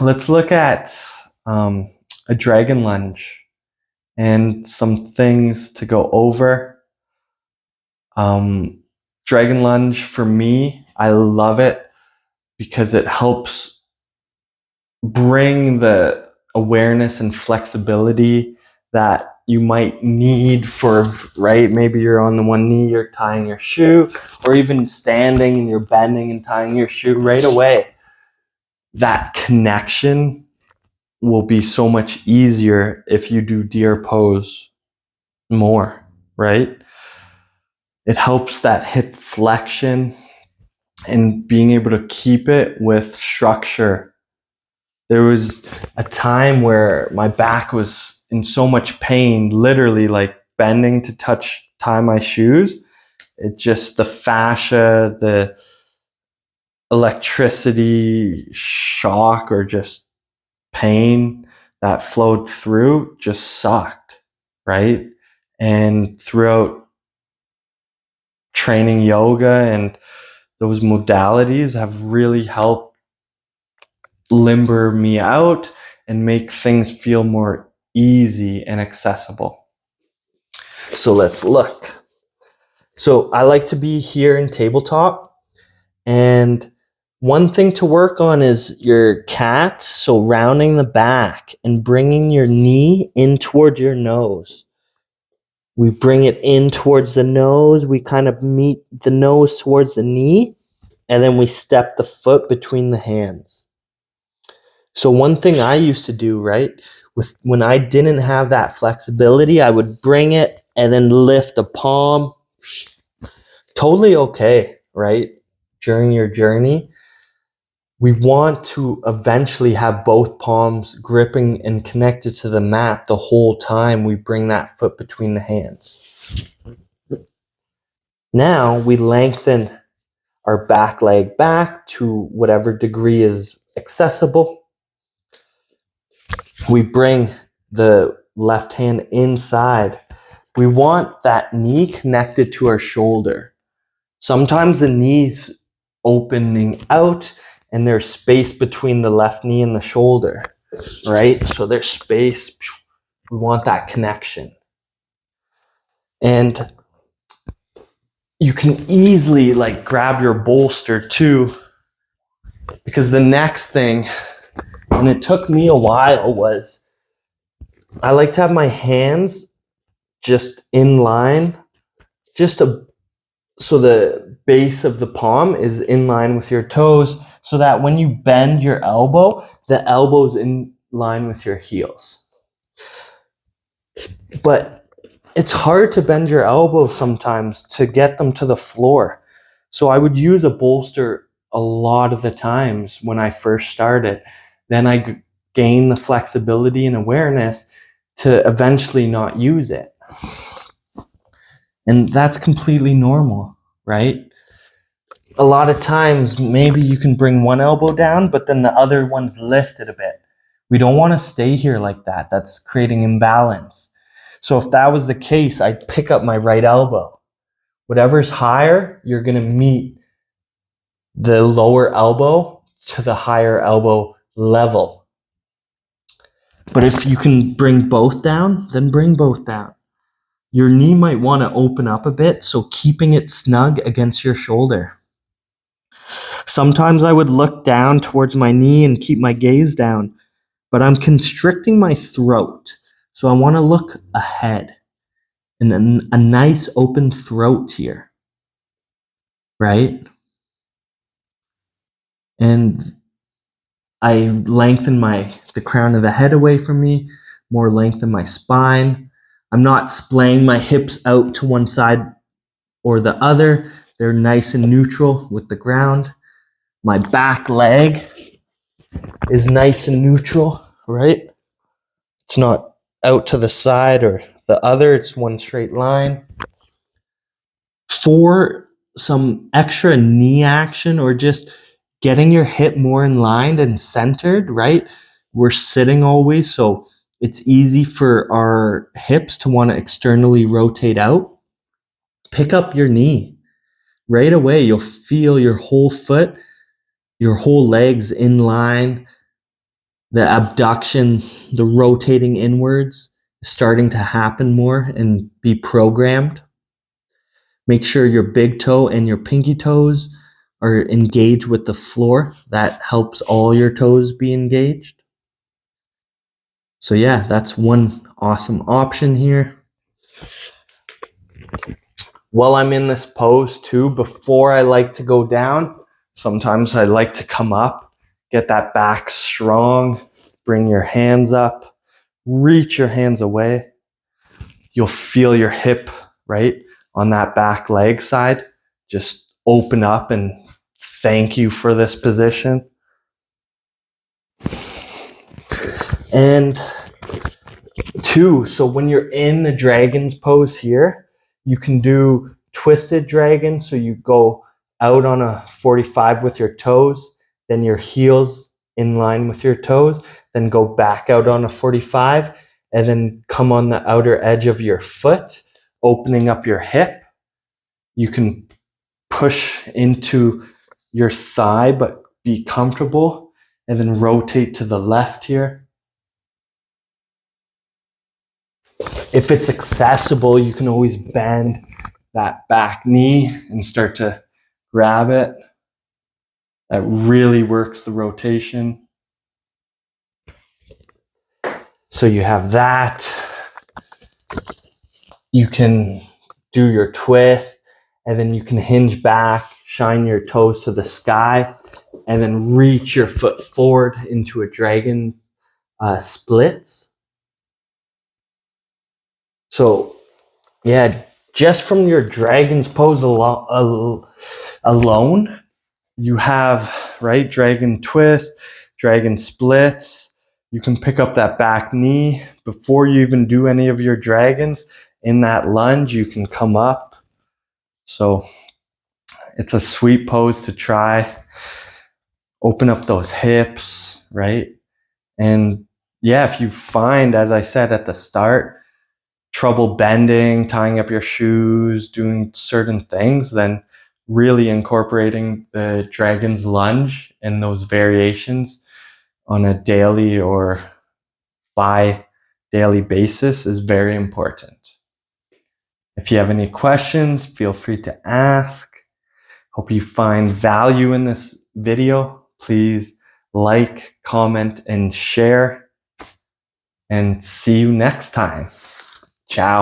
Let's look at a dragon lunge and some things to go over. Um, Dragon lunge for me, I love it because it helps bring the awareness and flexibility that you might need for, right? Maybe you're on the one knee, you're tying your shoe, or even standing and you're bending and tying your shoe right away. That connection will be so much easier if you do deer pose more, right? It helps that hip flexion and being able to keep it with structure. There was a time where my back was in so much pain, literally like bending to tie my shoes. It just, the fascia, the electricity shock or just pain that flowed through just sucked, right? And throughout training yoga and those modalities have really helped limber me out and make things feel more easy and accessible. So let's look. So I like to be here in tabletop, and one thing to work on is your cat. So rounding the back and bringing your knee in towards your nose. We bring it in towards the nose. We kind of meet the nose towards the knee, and then we step the foot between the hands. So one thing I used to do, right, with when I didn't have that flexibility, I would bring it and then lift a palm. Totally okay, right? During your journey, we want to eventually have both palms gripping and connected to the mat the whole time we bring that foot between the hands. Now we lengthen our back leg back to whatever degree is accessible. We bring the left hand inside. We want that knee connected to our shoulder. Sometimes the knee's opening out and there's space between the left knee and the shoulder, right? So there's space. We want that connection. And you can easily like grab your bolster too, because the next thing, and it took me a while, was I like to have my hands just in line, so the base of the palm is in line with your toes, so that when you bend your elbow, the elbow's in line with your heels. But it's hard to bend your elbow sometimes to get them to the floor. So I would use a bolster a lot of the times when I first started. Then I gain the flexibility and awareness to eventually not use it. And that's completely normal, right? A lot of times, maybe you can bring one elbow down, but then the other one's lifted a bit. We don't want to stay here like that. That's creating imbalance. So if that was the case, I'd pick up my right elbow. Whatever's higher, you're going to meet the lower elbow to the higher elbow level. But if you can bring both down, then bring both down. Your knee might want to open up a bit, so keeping it snug against your shoulder. Sometimes I would look down towards my knee and keep my gaze down, but I'm constricting my throat. So I want to look ahead and a nice open throat here, right? And I lengthen the crown of the head away from me, more lengthen my spine. I'm not splaying my hips out to one side or the other. They're nice and neutral with the ground. My back leg is nice and neutral, right? It's not out to the side or the other, it's one straight line. For some extra knee action or just getting your hip more in line and centered, right? We're sitting always, so it's easy for our hips to want to externally rotate out. Pick up your knee. Right away, you'll feel your whole foot, your whole legs in line, the abduction, the rotating inwards is starting to happen more and be programmed. Make sure your big toe and your pinky toes are engaged with the floor. That helps all your toes be engaged. So yeah, that's one awesome option here. While I'm in this pose too, before I like to go down, sometimes I like to come up, get that back strong, bring your hands up, reach your hands away. You'll feel your hip, right, on that back leg side. Just open up and thank you for this position. And two, so when you're in the dragon's pose here, you can do twisted dragon. So you go out on a 45 with your toes, then your heels in line with your toes, then go back out on a 45, and then come on the outer edge of your foot, opening up your hip. You can push into your thigh, but be comfortable, and then rotate to the left here. If it's accessible, you can always bend that back knee and start to grab it. That really works the rotation. So you have that. You can do your twist, and then you can hinge back, shine your toes to the sky, and then reach your foot forward into a dragon splits. So yeah, just from your dragon's pose alone, you have, right, dragon twist, dragon splits. You can pick up that back knee before you even do any of your dragons. In that lunge, you can come up. So it's a sweet pose to try. Open up those hips, right? And yeah, if you find, as I said at the start, trouble bending, tying up your shoes, doing certain things, then really incorporating the dragon's lunge and those variations on a daily or bi-daily basis is very important. If you have any questions, feel free to ask. Hope you find value in this video. Please like, comment, and share. And see you next time. Ciao.